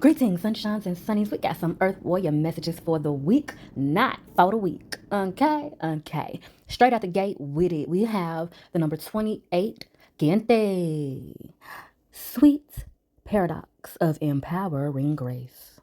Greetings, sunshines and sunnies. We got some Earth Warrior messages for the week, not for the week. Okay. Straight out the gate with it, we have the number 28, Gente. Sweet paradox of empowering grace.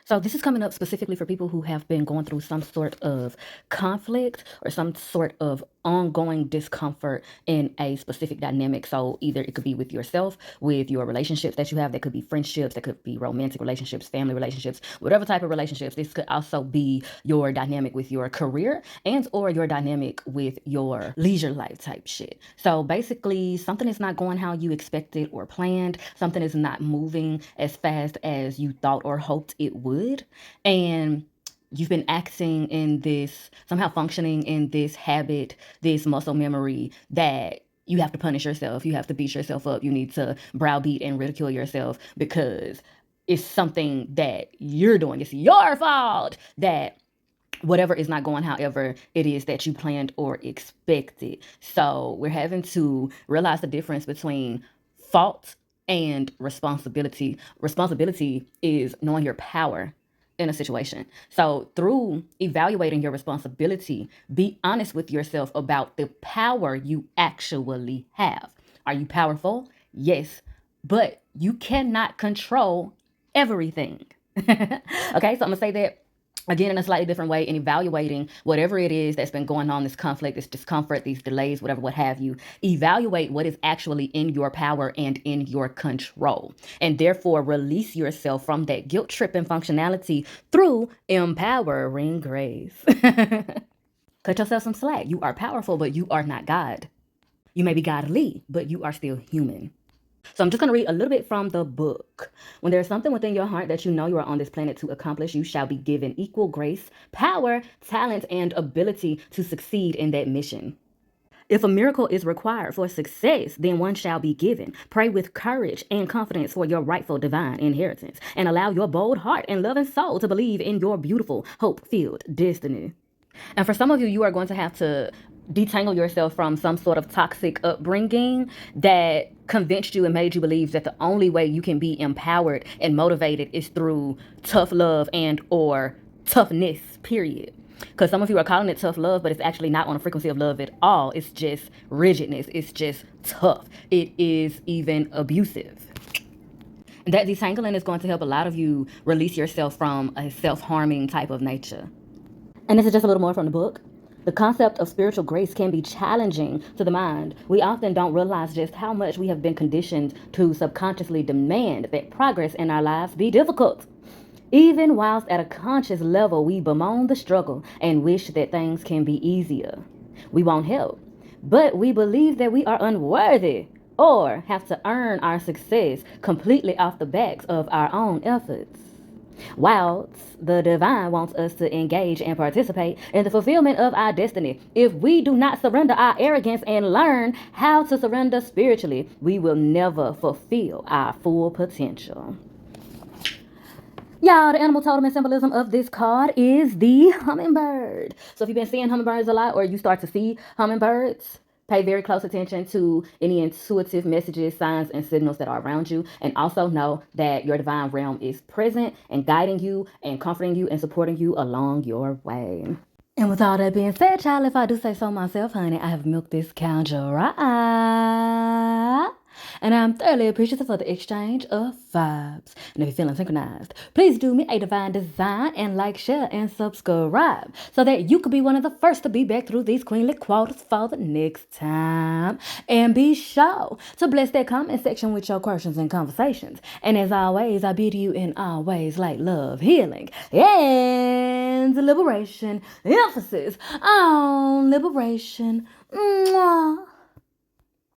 So this is coming up specifically for people who have been going through some sort of conflict or some sort of ongoing discomfort in a specific dynamic. So either it could be with yourself, with your relationships that you have, that could be friendships, that could be romantic relationships, family relationships, whatever type of relationships. This could also be your dynamic with your career and or your dynamic with your leisure life type shit. So basically something is not going how you expected or planned. Something is not moving as fast as you thought or hoped it would. And you've been acting in this, somehow functioning in this habit, this muscle memory that you have to punish yourself. You have to beat yourself up. You need to browbeat and ridicule yourself because it's something that you're doing. It's your fault that whatever is not going however it is that you planned or expected. So we're having to realize the difference between fault and responsibility. Responsibility is knowing your power in a situation. So through evaluating your responsibility, be honest with yourself about the power you actually have. Are you powerful? Yes, but you cannot control everything. Okay, so I'm gonna say that again in a slightly different way, in evaluating whatever it is that's been going on, this conflict, this discomfort, these delays, whatever, what have you. Evaluate what is actually in your power and in your control, and therefore release yourself from that guilt tripping functionality through empowering grace. Cut yourself some slack. You are powerful, but you are not God. You may be godly, but you are still human. So I'm just going to read a little bit from the book. When there is something within your heart that you know you are on this planet to accomplish, you shall be given equal grace, power, talent, and ability to succeed in that mission. If a miracle is required for success, then one shall be given. Pray with courage and confidence for your rightful divine inheritance, and allow your bold heart and loving soul to believe in your beautiful, hope-filled destiny. And for some of you, you are going to have to detangle yourself from some sort of toxic upbringing that convinced you and made you believe that the only way you can be empowered and motivated is through tough love and or toughness, period. Because some of you are calling it tough love, but it's actually not on a frequency of love at all. It's just rigidness. It's just tough. It is even abusive. And that detangling is going to help a lot of you release yourself from a self-harming type of nature. And this is just a little more from the book. The concept of spiritual grace can be challenging to the mind. We often don't realize just how much we have been conditioned to subconsciously demand that progress in our lives be difficult. Even whilst at a conscious level, we bemoan the struggle and wish that things can be easier. We won't help, but we believe that we are unworthy or have to earn our success completely off the backs of our own efforts. Whilst the divine wants us to engage and participate in the fulfillment of our destiny, if we do not surrender our arrogance and learn how to surrender spiritually, we will never fulfill our full potential. Y'all, the animal totem and symbolism of this card is the hummingbird. So if you've been seeing hummingbirds a lot, or you start to see hummingbirds, pay very close attention to any intuitive messages, signs, and signals that are around you. And also know that your divine realm is present and guiding you and comforting you and supporting you along your way. And with all that being said, child, if I do say so myself, honey, I have milked this cow dry. And I'm thoroughly appreciative for the exchange of vibes. And if you're feeling synchronized, please do me a divine design and like, share, and subscribe so that you could be one of the first to be back through these queenly quotas for the next time. And be sure to bless that comment section with your questions and conversations. And as always, I bid you in all ways like love, healing, and liberation. Emphasis on liberation. Mwah.